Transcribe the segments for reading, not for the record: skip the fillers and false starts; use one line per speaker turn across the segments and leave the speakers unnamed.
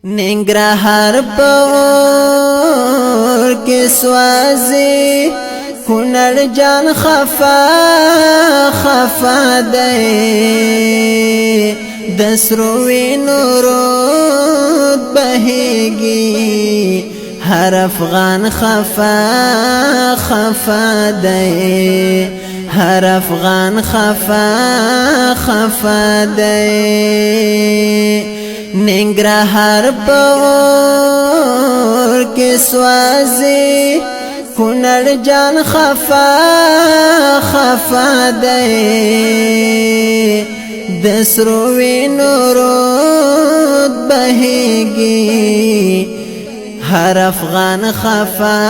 ننګرهار په اور کې سوځي کونړ جان خفا خفا دی د سرو وینو رود بهيږي هر افغان خفا خفا دی هر افغان خفا خفا دی ننګرهار په اور کې سوځي کونړ جان خفا خفا دی د سرو وینو رود بهيږي هر افغان خفا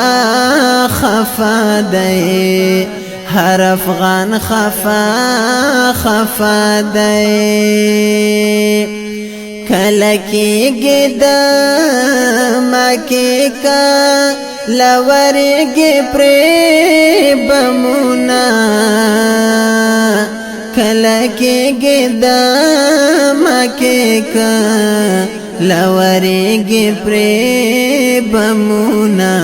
خفا دی هر افغان خفا خفا دی کله کېږي د مکې کا لورېږي پرې بمونه کله کېږي د مکې کا لورېږي پرې بمونه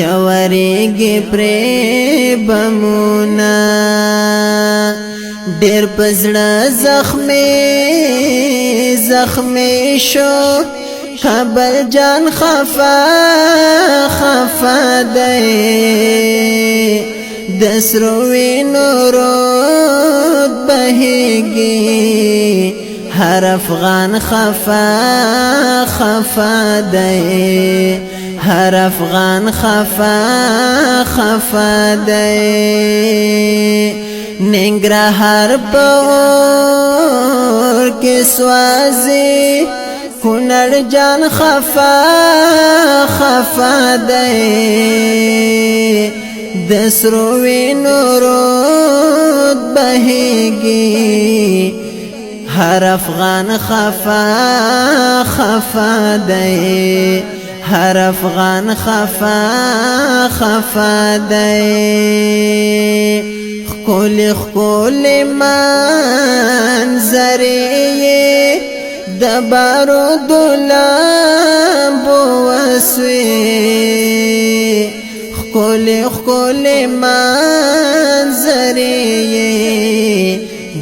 یورېږي پرې بمونه ډېر پزړه زخمي شو کابل جان خفا خفا دی د سرو وینو رود بهيږي هر افغان خفا خفا دی هر افغان خفا خفا دی ننګرهار په اور کې سوځي کونړ جان خفا خفا دی د سرو وینو رود بهيږي هر افغان خفا خفا دی هر افغان خفا خفا دی خکولی منظرې د بارودو لمبو وسوې خکولی منظرې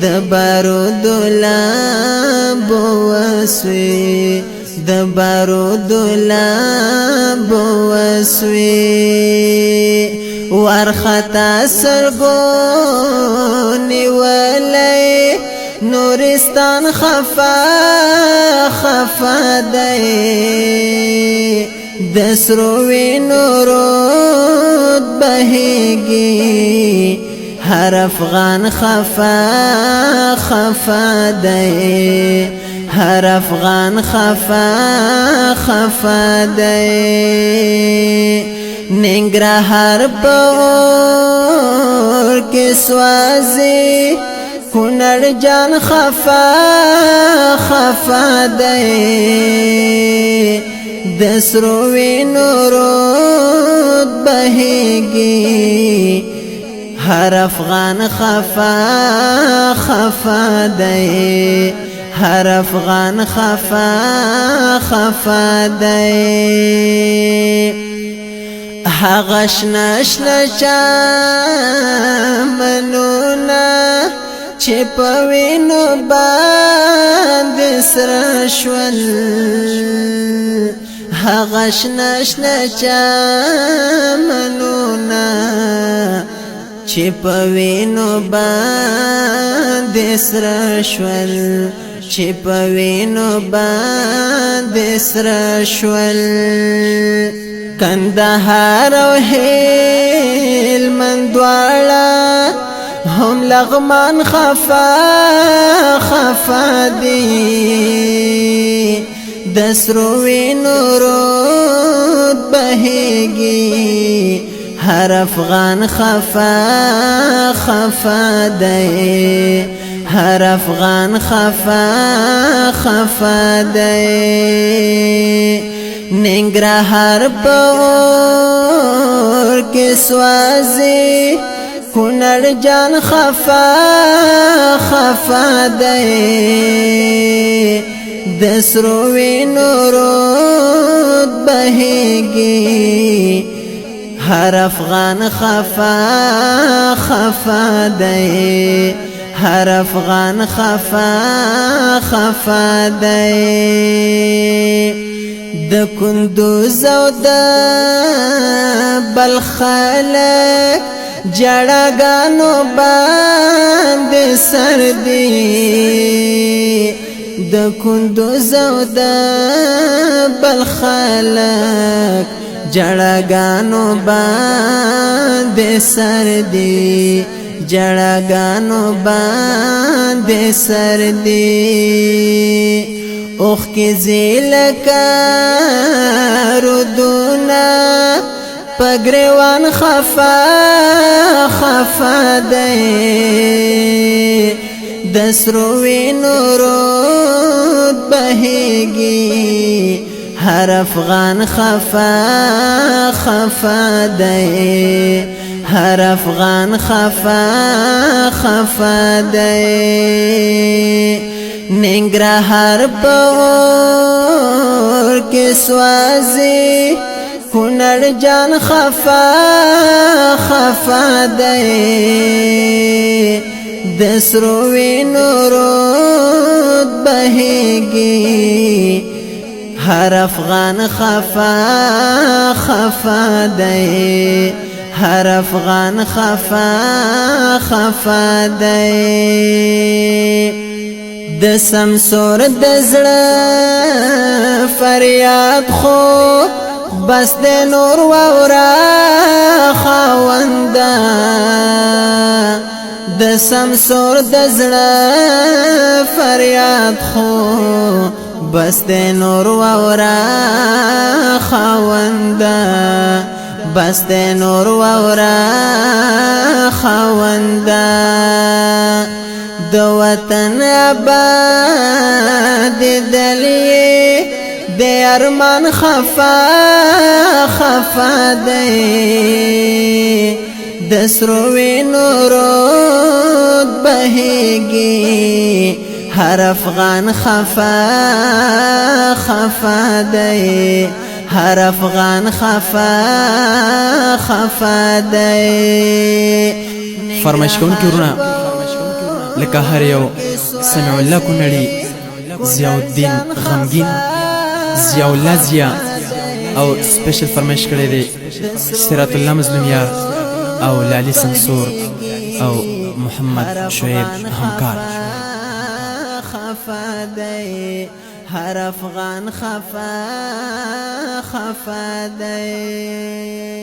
د بارودو لمبو وسوې د بارودو لمبو وسوې ورخطا سرګونی ولې نورستان خفا خفا دی د سرو وینو رود بهيږي هر افغان خفا خفا دی هر افغان خفا خفا دی ننګرهار په اور کې سوځي کونړ جان خفا خفا دی د سرو وینو رود بهيږي هر افغان خفا خفا دی هر افغان خفا خفا دی هغه شنه چمنونه چې په وینو باندې سره شول هغه شنه چمنونه چې په وینو باندې سره شول چې په وینو باندې سره شول کندهار او هلمند دواړه هم لغمان خفا خفا دی د سرو وینو رود بهيږي هر افغان خفا خفا دی هر افغان خفا خفا دی ننګرهار په اور کې سوځي کونړ جان خفا خفا دی د سرو وینو رود بهیږي هر افغان خفا خفا دی هر افغان خفا خفا دی د کندوز او د بلخ خلک جړګانو باندې سر دی د کندوز او د بلخ خلک جړګانو باندې سر دی جړګانو باندې سر دی اوخ کې زیلکا رودونا پګریوان خفا خفا دی د سرو وینو رود بهیږي هر افغان خفا خفا دی هر افغان خفا خفا دی ننګرهار په اور کې سوازي کونړ جان خفا خفا دی د سرو وینو رود بهیږي هر افغان خفا خفا دی هر افغان خفا خفا دی د سمسور د زړه فریاد خو بس د نور وورا خواندا د سمسور د زړه فریاد خو بس د نور وورا خواندا بس د نور وورا خواندا د وطن آباد دلی د ارمان خفا خفا دی د سرو وینو رود بهیږي هر افغان خفا خفا دی هر افغان خفا خفا دی
فرمایش کوونکی ورونه لکه هر یو سمع الله کونړي ضیاء الدین غمگین ضیاء الله ضیاء او سپیشل فرمایش کړی دی سیرت الله مظلوم یار او لالی سمسور او محمد شعیب همکار
خفا دی هر افغان خفا خفا دی